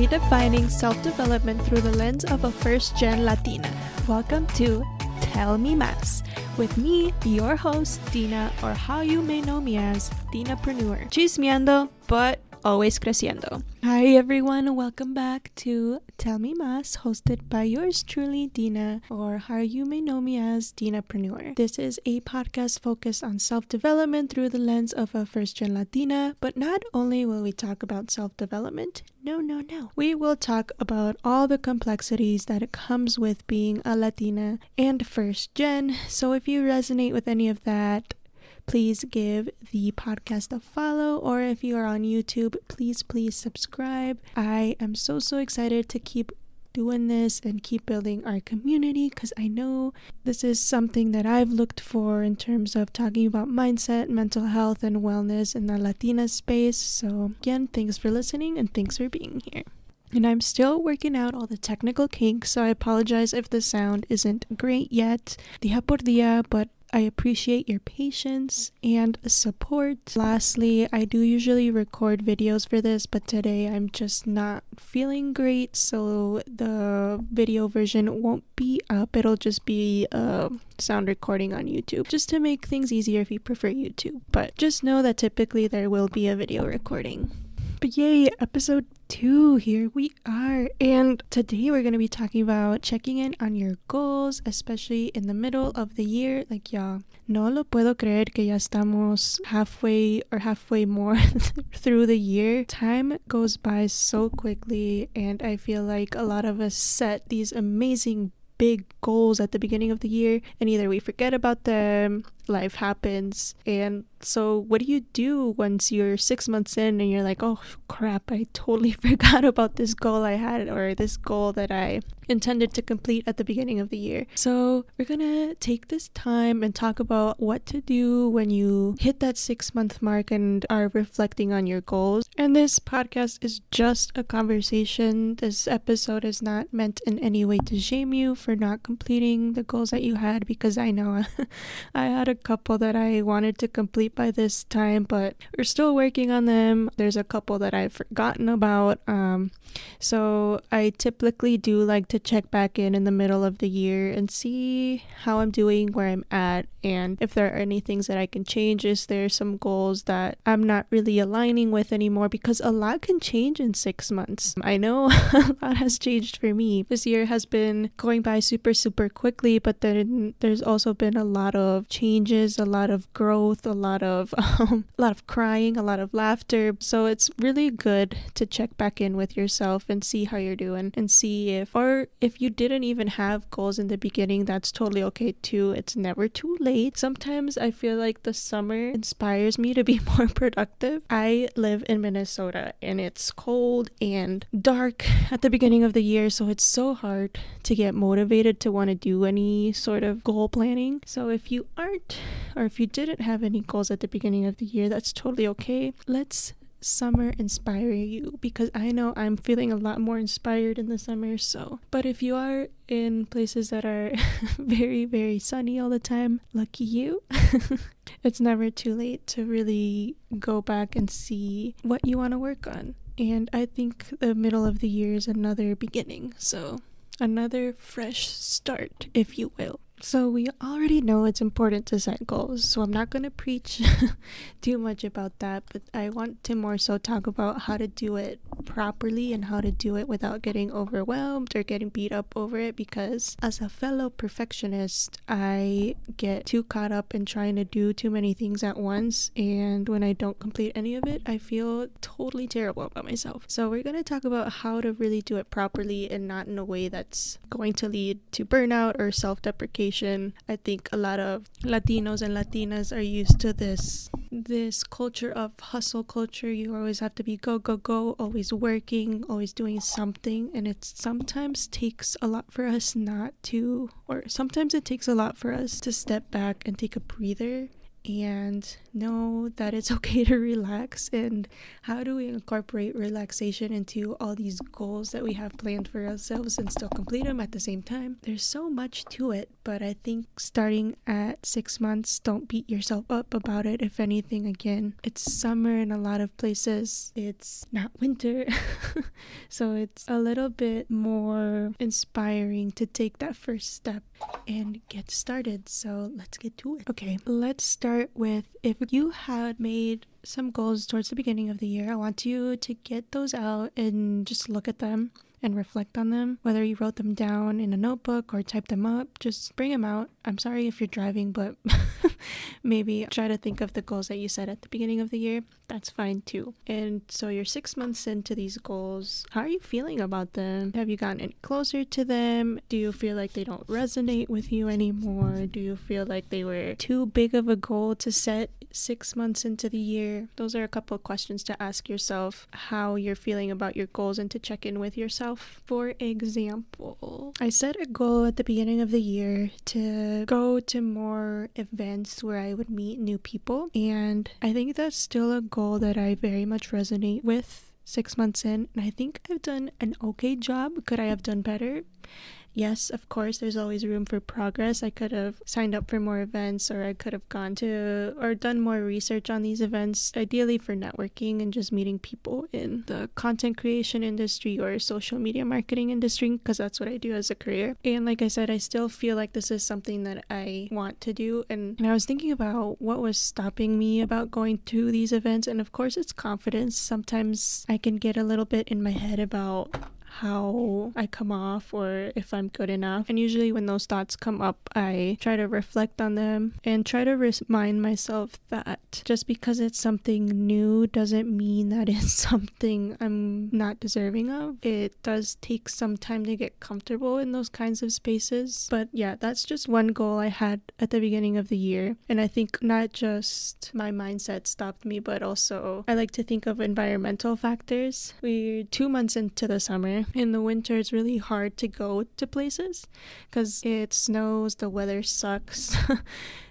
redefining self-development through the lens of a first-gen Latina. Welcome to Tell Me Más, with me, your host, Dina, or how you may know me as Dinapreneur. Chismeando, but always creciendo. Hi everyone, welcome back to Tell Me Más, hosted by yours truly, Dina, or how you may know me as Dinapreneur. This is a podcast focused on self-development through the lens of a first-gen Latina, but not only will we talk about self-development, no. We will talk about all the complexities that it comes with being a Latina and first-gen, so if you resonate with any of that, please give the podcast a follow, or if you are on YouTube, please subscribe. I am so excited to keep doing this and keep building our community, because I know this is something that I've looked for in terms of talking about mindset, mental health, and wellness in the Latina space. So again, thanks for listening and thanks for being here. And I'm still working out all the technical kinks, so I apologize if the sound isn't great yet, día por día, but I appreciate your patience and support. Lastly, I do usually record videos for this, but today I'm just not feeling great, so the video version won't be up. It'll just be a sound recording on YouTube, just to make things easier if you prefer YouTube. But just know that typically there will be a video recording. But yay, episode 2, here we are, and today we're going to be talking about checking in on your goals, especially in the middle of the year. Like, ya no lo puedo creer que ya estamos halfway more through the year. Time goes by so quickly, and I feel like a lot of us set these amazing big goals at the beginning of the year, and either we forget about them, life happens, and so what do you do once you're 6 months in and you're like, oh crap, I totally forgot about this goal I had, or this goal that I intended to complete at the beginning of the year. So we're gonna take this time and talk about what to do when you hit that 6-month mark and are reflecting on your goals. And this podcast is just a conversation. This episode is not meant in any way to shame you for not completing the goals that you had, because I know I had a couple that I wanted to complete by this time, but we're still working on them. There's a couple that I've forgotten about, so I typically do like to check back in the middle of the year and see how I'm doing, where I'm at, and if there are any things that I can change. Is there some goals that I'm not really aligning with anymore, because a lot can change in 6 months. I know a lot has changed for me. This year has been going by super quickly, but then there's also been a lot of changes, a lot of growth, a lot of crying, a lot of laughter. So it's really good to check back in with yourself and see how you're doing, and see if you didn't even have goals in the beginning, that's totally okay too. It's never too late. Sometimes I feel like the summer inspires me to be more productive. I live in Minnesota and it's cold and dark at the beginning of the year, so it's so hard to get motivated to want to do any sort of goal planning. So if you aren't, or if you didn't have any goals at the beginning of the year, that's totally okay. Let's summer inspire you, because I know I'm feeling a lot more inspired in the summer. So, but if you are in places that are very sunny all the time, lucky you. It's never too late to really go back and see what you want to work on. And I think the middle of the year is another beginning, so another fresh start, if you will. So we already know it's important to set goals, so I'm not going to preach too much about that, but I want to more so talk about how to do it properly and how to do it without getting overwhelmed or getting beat up over it, because as a fellow perfectionist, I get too caught up in trying to do too many things at once, and when I don't complete any of it, I feel totally terrible about myself. So we're going to talk about how to really do it properly and not in a way that's going to lead to burnout or self-deprecation. I think a lot of Latinos and Latinas are used to this culture of hustle culture. You always have to be go, always working, always doing something, and it sometimes takes a lot for us to step back and take a breather and know that it's okay to relax. And how do we incorporate relaxation into all these goals that we have planned for ourselves and still complete them at the same time? There's so much to it, but I think starting at 6 months, don't beat yourself up about it. If anything, again, it's summer in a lot of places. It's not winter. So it's a little bit more inspiring to take that first step and get started. So let's get to it. Okay, let's start with, if you had made some goals towards the beginning of the year, I want you to get those out and just look at them and reflect on them. Whether you wrote them down in a notebook or typed them up, just bring them out. I'm sorry if you're driving, but maybe try to think of the goals that you set at the beginning of the year. That's fine too. And so you're 6 months into these goals. How are you feeling about them? Have you gotten any closer to them? Do you feel like they don't resonate with you anymore? Do you feel like they were too big of a goal to set 6 months into the year? Those are a couple of questions to ask yourself, how you're feeling about your goals, and to check in with yourself. For example, I set a goal at the beginning of the year to go to more events where I would meet new people, and I think that's still a goal that I very much resonate with 6 months in, and I think I've done an okay job. Could I have done better? Yes, of course, there's always room for progress. I could have signed up for more events, or I could have gone to or done more research on these events, ideally for networking and just meeting people in the content creation industry or social media marketing industry, because that's what I do as a career. And like I said, I still feel like this is something that I want to do. And I was thinking about what was stopping me about going to these events. And of course, it's confidence. Sometimes I can get a little bit in my head about how I come off or if I'm good enough. And usually when those thoughts come up, I try to reflect on them and try to remind myself that just because it's something new doesn't mean that it's something I'm not deserving of. It does take some time to get comfortable in those kinds of spaces. But yeah, that's just one goal I had at the beginning of the year. And I think not just my mindset stopped me, but also I like to think of environmental factors. We're 2 months into the summer. In the winter, it's really hard to go to places because it snows, the weather sucks,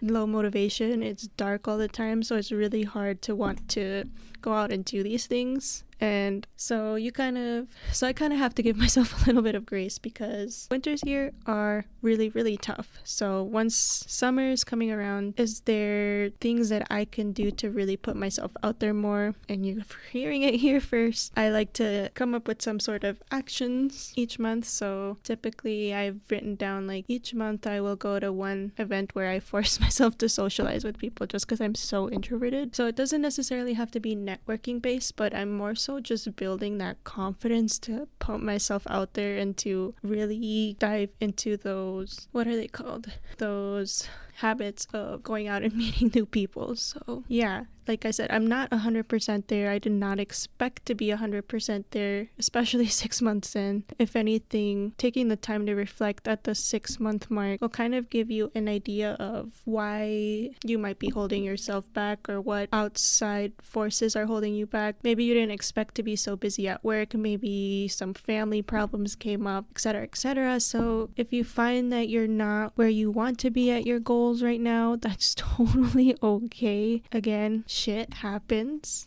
low motivation, it's dark all the time, so it's really hard to want to go out and do these things. And so I kind of have to give myself a little bit of grace because winters here are really, really tough. So once summer is coming around, is there things that I can do to really put myself out there more? And you're hearing it here first. I like to come up with some sort of actions each month. So typically I've written down like each month I will go to one event where I force myself to socialize with people just because I'm so introverted. So it doesn't necessarily have to be networking based, but I'm more so just building that confidence to put myself out there and to really dive into those, what are they called? Those habits of going out and meeting new people. So yeah, like I said, I'm not 100% there. I did not expect to be 100% there, especially 6 months in. If anything, taking the time to reflect at the 6-month mark will kind of give you an idea of why you might be holding yourself back or what outside forces are holding you back. Maybe you didn't expect to be so busy at work. Maybe some family problems came up, etc., etc. So if you find that you're not where you want to be at your goals right now, that's totally okay. Again, shit happens.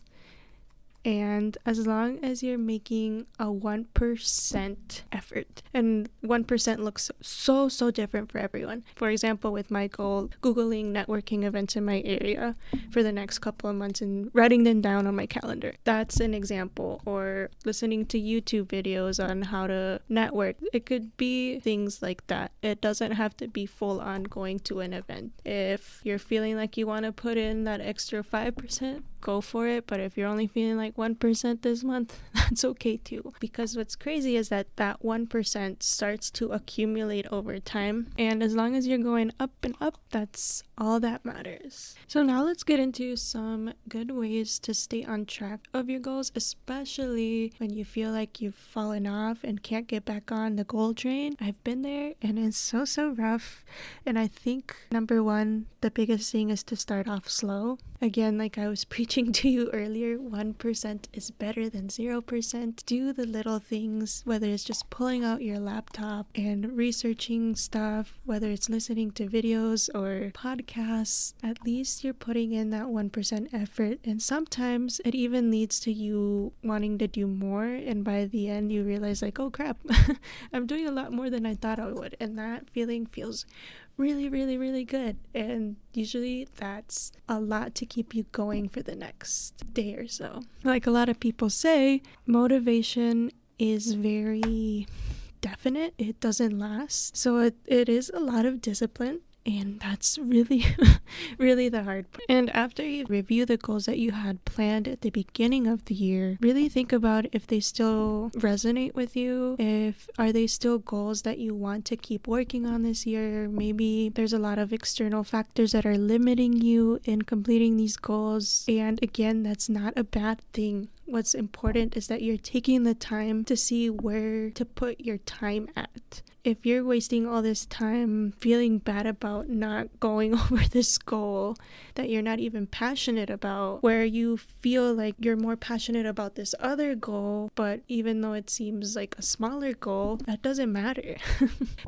And as long as you're making a 1% effort, and 1% looks so different for everyone. For example, with my goal, Googling networking events in my area for the next couple of months and writing them down on my calendar. That's an example. Or listening to YouTube videos on how to network. It could be things like that. It doesn't have to be full on going to an event. If you're feeling like you want to put in that extra 5%, go for it. But if you're only feeling like 1% this month, that's okay too. Because what's crazy is that 1% starts to accumulate over time. And as long as you're going up and up, that's all that matters. So now let's get into some good ways to stay on track of your goals, especially when you feel like you've fallen off and can't get back on the goal train. I've been there and it's so rough. And I think number one, the biggest thing is to start off slow. Again, like I was preaching to you earlier, 1% is better than 0%. 1%. Do the little things, whether it's just pulling out your laptop and researching stuff, whether it's listening to videos or podcasts. At least you're putting in that 1% effort, and sometimes it even leads to you wanting to do more, and by the end you realize like, oh crap, I'm doing a lot more than I thought I would, and that feeling feels really, really, really good. And usually that's a lot to keep you going for the next day or so. Like a lot of people say, motivation is very definite. It doesn't last. So it is a lot of discipline. And that's really, really the hard part. And after you review the goals that you had planned at the beginning of the year, really think about if they still resonate with you. Are they still goals that you want to keep working on this year? Maybe there's a lot of external factors that are limiting you in completing these goals. And again, that's not a bad thing. What's important is that you're taking the time to see where to put your time at. If you're wasting all this time feeling bad about not going over this goal that you're not even passionate about, where you feel like you're more passionate about this other goal, but even though it seems like a smaller goal, that doesn't matter.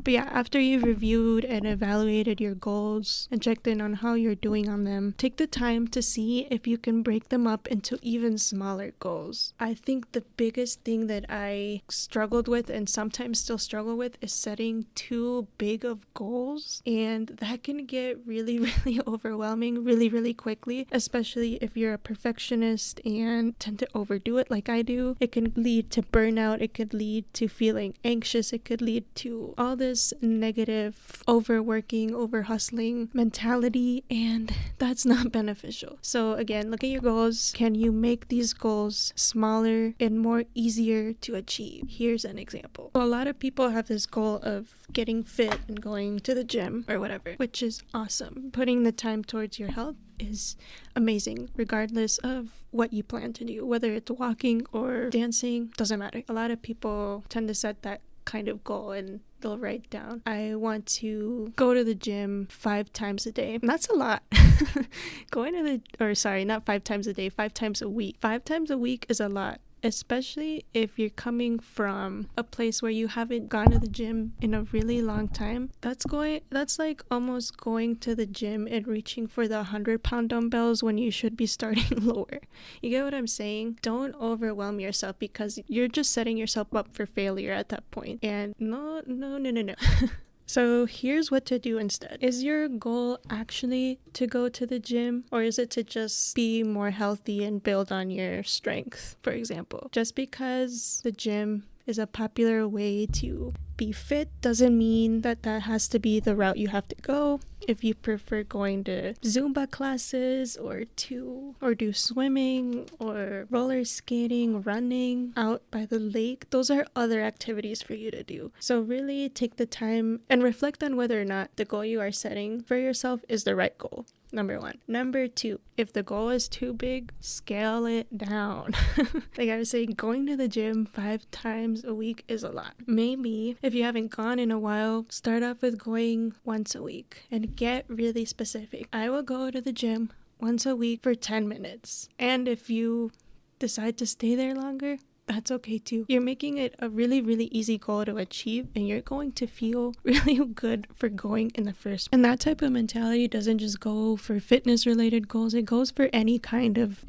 But yeah, after you've reviewed and evaluated your goals and checked in on how you're doing on them, take the time to see if you can break them up into even smaller goals. I think the biggest thing that I struggled with and sometimes still struggle with is setting too big of goals, and that can get really, really overwhelming really quickly, especially if you're a perfectionist and tend to overdo it like I do. It can lead to burnout, it could lead to feeling anxious, it could lead to all this negative overworking, over hustling mentality, and that's not beneficial. So again, look at your goals. Can you make these goals smaller and more easier to achieve? Here's an example. A lot of people have this goal of getting fit and going to the gym or whatever, which is awesome. Putting the time towards your health is amazing, regardless of what you plan to do, whether it's walking or dancing, doesn't matter. A lot of people tend to set that kind of goal and they'll write down, I want to go to the gym 5 times a day. And that's a lot. Not 5 times a day, 5 times a week. 5 times a week is a lot, especially if you're coming from a place where you haven't gone to the gym in a really long time. That's like almost going to the gym and reaching for the 100-pound dumbbells when you should be starting lower. You get what I'm saying? Don't overwhelm yourself, because you're just setting yourself up for failure at that point. And no. So here's what to do instead. Is your goal actually to go to the gym, or is it to just be more healthy and build on your strength, for example? Just because the gym is a popular way to be fit doesn't mean that has to be the route you have to go. If you prefer going to Zumba classes or do swimming or roller skating, running out by the lake, those are other activities for you to do. So really take the time and reflect on whether or not the goal you are setting for yourself is the right goal. Number 1. Number 2, if the goal is too big, scale it down. Like I was saying, going to the gym 5 times a week is a lot. Maybe if you haven't gone in a while, start off with going once a week and get really specific. I will go to the gym once a week for 10 minutes. And if you decide to stay there longer, that's okay too. You're making it a really, really easy goal to achieve, and you're going to feel really good for going in the first. And that type of mentality doesn't just go for fitness related goals, it goes for any kind of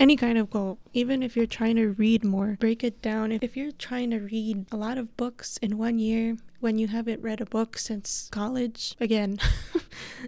goal. Even if you're trying to read more, break it down. If you're trying to read a lot of books in 1 year when you haven't read a book since college, again,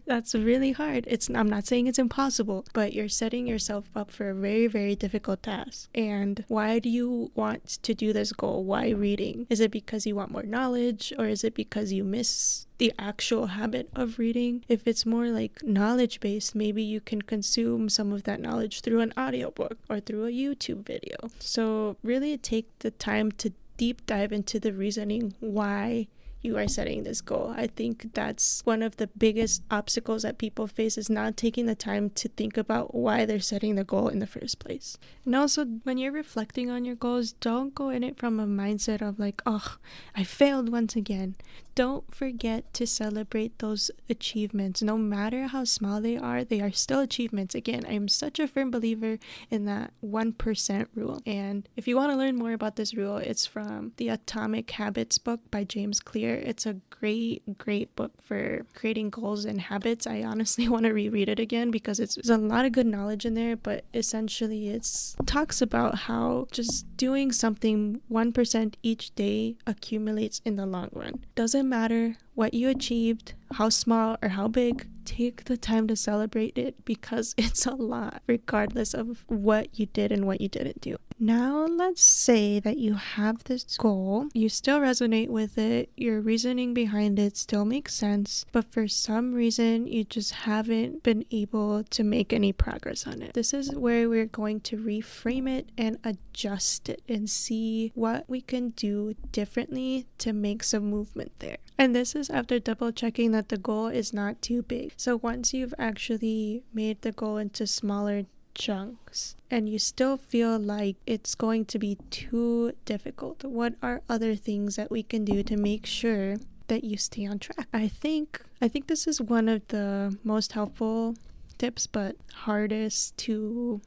that's really hard. I'm not saying it's impossible, but you're setting yourself up for a very, very difficult task. And why do you want to do this goal? Why reading? Is it because you want more knowledge, or is it because you miss the actual habit of reading? If it's more like knowledge based, maybe you can consume some of that knowledge through an audiobook or through a YouTube video. So really take the time to deep dive into the reasoning why you are setting this goal. I think that's one of the biggest obstacles that people face, is not taking the time to think about why they're setting the goal in the first place. And also, when you're reflecting on your goals, don't go in it from a mindset of like, oh, I failed once again. Don't forget to celebrate those achievements. No matter how small they are still achievements. Again, I'm such a firm believer in that 1% rule. And if you want to learn more about this rule, it's from the Atomic Habits book by James Clear. It's a great book for creating goals and habits. I honestly want to reread it again because there's a lot of good knowledge in there, but essentially it talks about how just doing something 1% each day accumulates in the long run. Doesn't matter what you achieved, how small or how big, take the time to celebrate it because it's a lot, regardless of what you did and what you didn't do. Now, let's say that you have this goal, you still resonate with it, your reasoning behind it still makes sense, but for some reason, you just haven't been able to make any progress on it. This is where we're going to reframe it and adjust it and see what we can do differently to make some movement there. And this is after double checking that the goal is not too big. So once you've actually made the goal into smaller chunks and you still feel like it's going to be too difficult, what are other things that we can do to make sure that you stay on track? I think this is one of the most helpful tips, but hardest to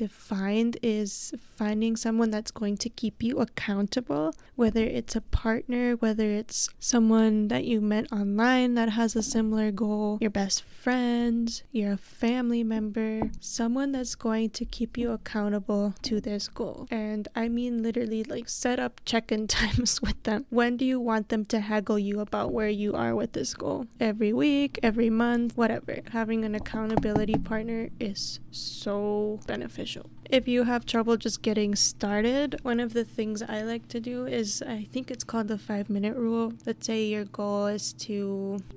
find, is finding someone that's going to keep you accountable, whether it's a partner, whether it's someone that you met online that has a similar goal, your best friend, your family member, someone that's going to keep you accountable to this goal. And I mean literally, like, set up check-in times with them. When do you want them to haggle you about where you are with this goal? Every week, every month, whatever. Having an accountability partner is so beneficial. If you have trouble just getting started, one of the things I like to do is, I think it's called the 5-minute rule. Let's say your goal is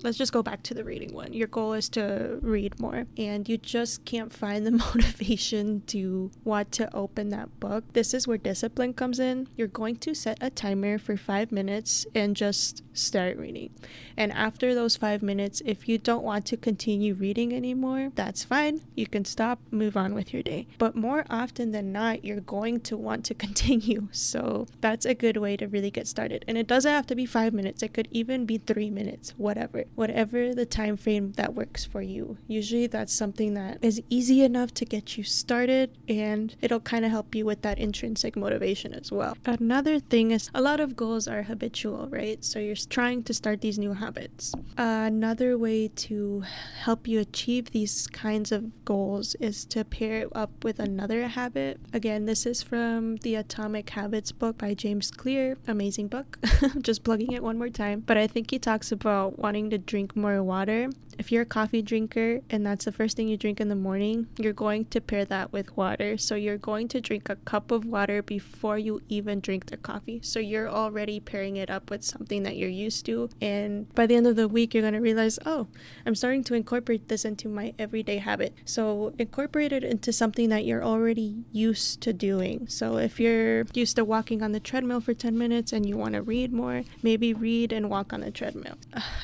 let's just go back to the reading one. Your goal is to read more, and you just can't find the motivation to want to open that book. This is where discipline comes in. You're going to set a timer for 5 minutes and just start reading. And after those 5 minutes, if you don't want to continue reading anymore, that's fine. You can stop, move on with your day. But more often than not, you're going to want to continue. So that's a good way to really get started. And it doesn't have to be 5 minutes. It could even be 3 minutes, whatever the time frame that works for you. Usually that's something that is easy enough to get you started, and it'll kind of help you with that intrinsic motivation as well. Another thing is, a lot of goals are habitual, right? So you're trying to start these new habits. Another way to help you achieve these kinds of goals is to pair it up with another habit. Again, this is from the Atomic Habits book by James Clear. Amazing book. Just plugging it one more time. But I think he talks about wanting to drink more water. If you're a coffee drinker and that's the first thing you drink in the morning, you're going to pair that with water. So you're going to drink a cup of water before you even drink the coffee. So you're already pairing it up with something that you're used to. And by the end of the week, you're going to realize, oh, I'm starting to incorporate this into my everyday habit. So incorporate it into something that you're already used to doing. So if you're used to walking on the treadmill for 10 minutes and you want to read more, maybe read and walk on the treadmill.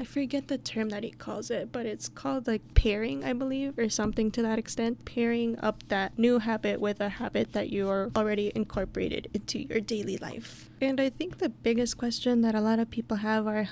I forget the term that he calls it, but it's called like pairing, I believe, or something to that extent. Pairing up that new habit with a habit that you're already incorporated into your daily life. And I think the biggest question that a lot of people have are,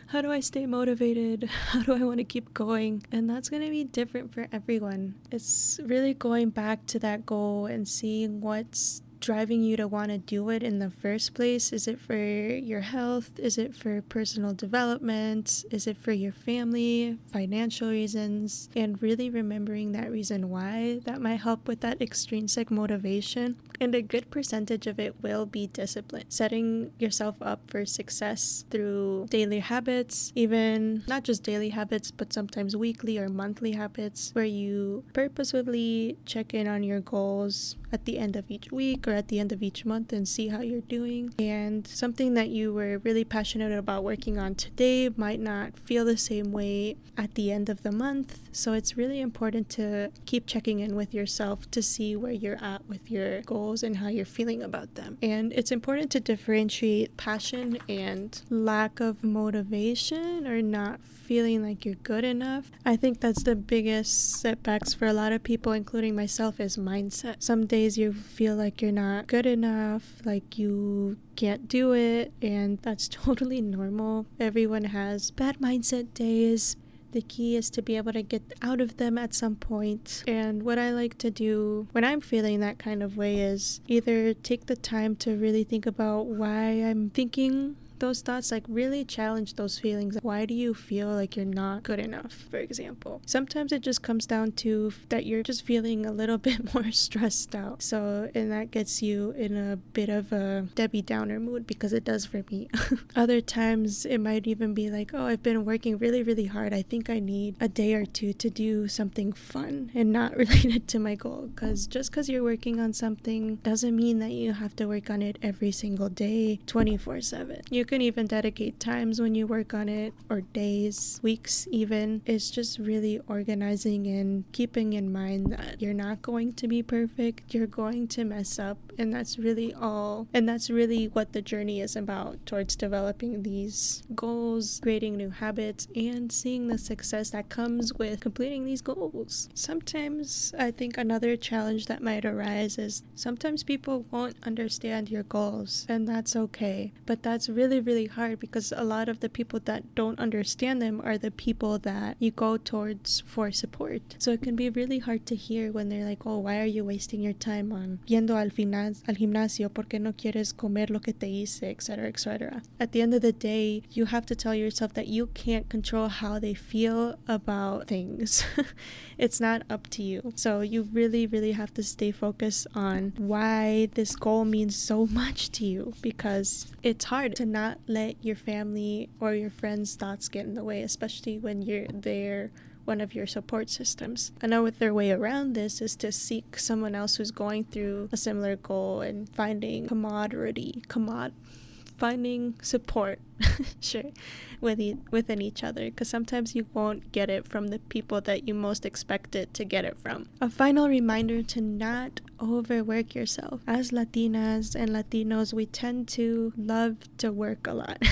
how do I stay motivated? How do I want to keep going? And that's going to be different for everyone. It's really going back to that goal and seeing what's driving you to want to do it in the first place. Is it for your health? Is it for personal development? Is it for your family, financial reasons? And really remembering that reason why, that might help with that extrinsic motivation. And a good percentage of it will be discipline. Setting yourself up for success through daily habits, even not just daily habits, but sometimes weekly or monthly habits where you purposefully check in on your goals at the end of each week or at the end of each month and see how you're doing. And something that you were really passionate about working on today might not feel the same way at the end of the month. So it's really important to keep checking in with yourself to see where you're at with your goals and how you're feeling about them. And it's important to differentiate passion and lack of motivation or not feeling like you're good enough. I think that's the biggest setbacks for a lot of people, including myself, is mindset. Some days you feel like you're not good enough, like you can't do it, and that's totally normal. Everyone has bad mindset days. The key is to be able to get out of them at some point. And what I like to do when I'm feeling that kind of way is either take the time to really think about why I'm thinking those thoughts, like really challenge those feelings. Why do you feel like you're not good enough, for example? Sometimes it just comes down to that you're just feeling a little bit more stressed out. And that gets you in a bit of a Debbie Downer mood, because it does for me. Other times it might even be like, oh, I've been working really, really hard. I think I need a day or two to do something fun and not related to my goal. Because just because you're working on something doesn't mean that you have to work on it every single day, 24/7. You can even dedicate times when you work on it, or days, weeks even. It's just really organizing and keeping in mind that you're not going to be perfect. You're going to mess up, and that's really all. And that's really what the journey is about towards developing these goals, creating new habits, and seeing the success that comes with completing these goals. Sometimes I think another challenge that might arise is sometimes people won't understand your goals, and that's okay. But that's really hard, because a lot of the people that don't understand them are the people that you go towards for support. So it can be really hard to hear when they're like, oh, why are you wasting your time on yendo al gimnasio? ¿Por qué no quieres comer lo que te hice? Etc., etc. At the end of the day, you have to tell yourself that you can't control how they feel about things. It's not up to you. So you really have to stay focused on why this goal means so much to you, because it's hard to not let your family or your friends' thoughts get in the way, especially when they're one of your support systems. Another way around this is to seek someone else who's going through a similar goal and finding finding support sure, within each other, because sometimes you won't get it from the people that you most expect it to get it from. A final reminder to not overwork yourself. As Latinas and Latinos, we tend to love to work a lot.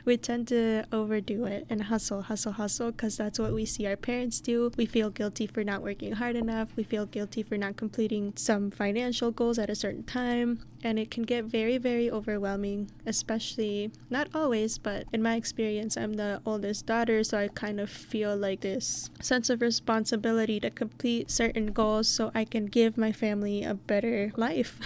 We tend to overdo it and hustle, because that's what we see our parents do. We feel guilty for not working hard enough. We feel guilty for not completing some financial goals at a certain time. And it can get very overwhelming, especially, not always, but in my experience, I'm the oldest daughter, so I kind of feel like this sense of responsibility to complete certain goals so I can give my family a better life.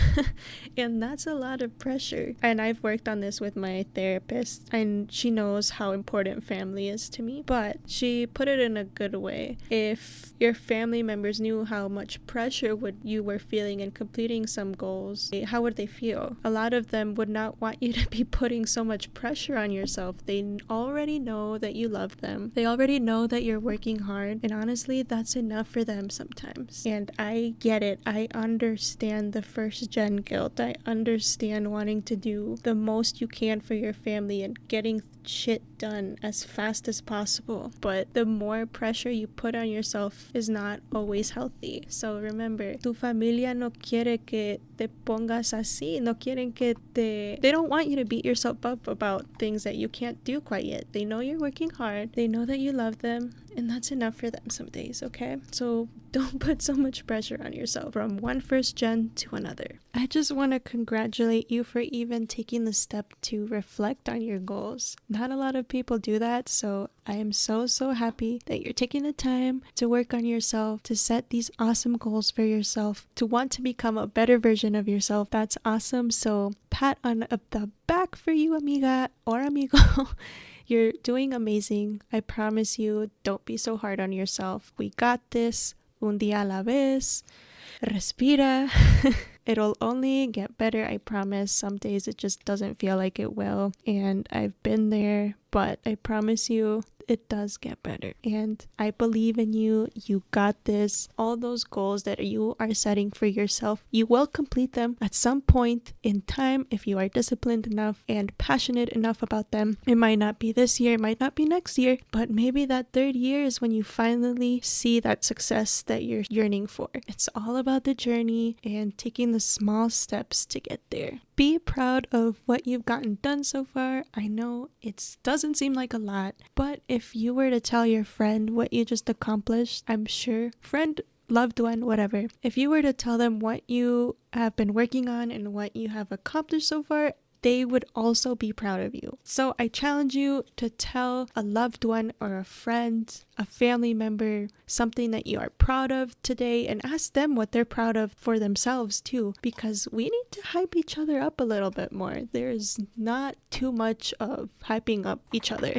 And that's a lot of pressure. And I've worked on this with my therapist, and she knows how important family is to me, but she put it in a good way. If your family members knew how much pressure you were feeling in completing some goals, how would they feel? A lot of them would not want you to be putting so much pressure on yourself. They already know that you love them. They already know that you're working hard, and honestly, that's enough for them sometimes. And I get it. I understand the first gen guilt. I understand wanting to do the most you can for your family and getting shit done as fast as possible. But the more pressure you put on yourself is not always healthy. So remember, tu familia no quiere que te pongas así. No quieren que they don't want you to beat yourself up about things that you can't do quite yet. They know you're working hard. They know that you love them. And that's enough for them some days, okay? So don't put so much pressure on yourself from one first gen to another. I just want to congratulate you for even taking the step to reflect on your goals. Not a lot of people do that, so I am so happy that you're taking the time to work on yourself, to set these awesome goals for yourself, to want to become a better version of yourself. That's awesome. So pat on the back for you, amiga or amigo. You're doing amazing. I promise you, don't be so hard on yourself. We got this. Un día a la vez. Respira. It'll only get better, I promise. Some days it just doesn't feel like it will, and I've been there, but I promise you it does get better. And I believe in you. You got this. All those goals that you are setting for yourself, you will complete them at some point in time if you are disciplined enough and passionate enough about them. It might not be this year, it might not be next year, but maybe that third year is when you finally see that success that you're yearning for. It's all about the journey and taking the small steps to get there. Be proud of what you've gotten done so far. I know it doesn't seem like a lot, but if you were to tell your friend what you just accomplished, I'm sure, friend, loved one, whatever, if you were to tell them what you have been working on and what you have accomplished so far, they would also be proud of you. So I challenge you to tell a loved one or a friend, a family member, something that you are proud of today, and ask them what they're proud of for themselves too, because we need to hype each other up a little bit more. There's not too much of hyping up each other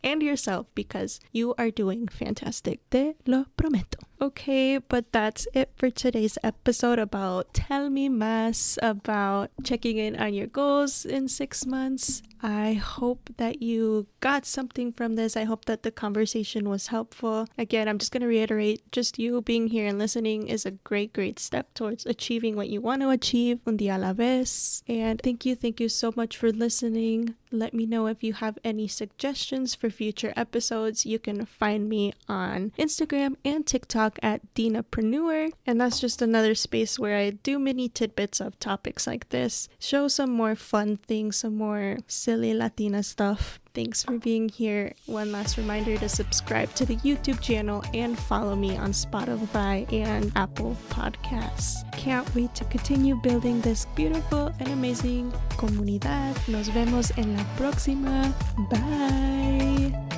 and yourself, because you are doing fantastic. Te lo prometo. Okay, but that's it for today's episode about Tell Me Más, about checking in on your goals in 6 months. I hope that you got something from this. I hope that the conversation was helpful. Again, I'm just going to reiterate, just you being here and listening is a great step towards achieving what you want to achieve, un día a la vez. And thank you so much for listening. Let me know if you have any suggestions for future episodes. You can find me on Instagram and TikTok at Dinapreneur. And that's just another space where I do mini tidbits of topics like this. Show some more fun things, some more silly Latina stuff. Thanks for being here. One last reminder to subscribe to the YouTube channel and follow me on Spotify and Apple Podcasts. Can't wait to continue building this beautiful and amazing comunidad. Nos vemos en la próxima. Bye.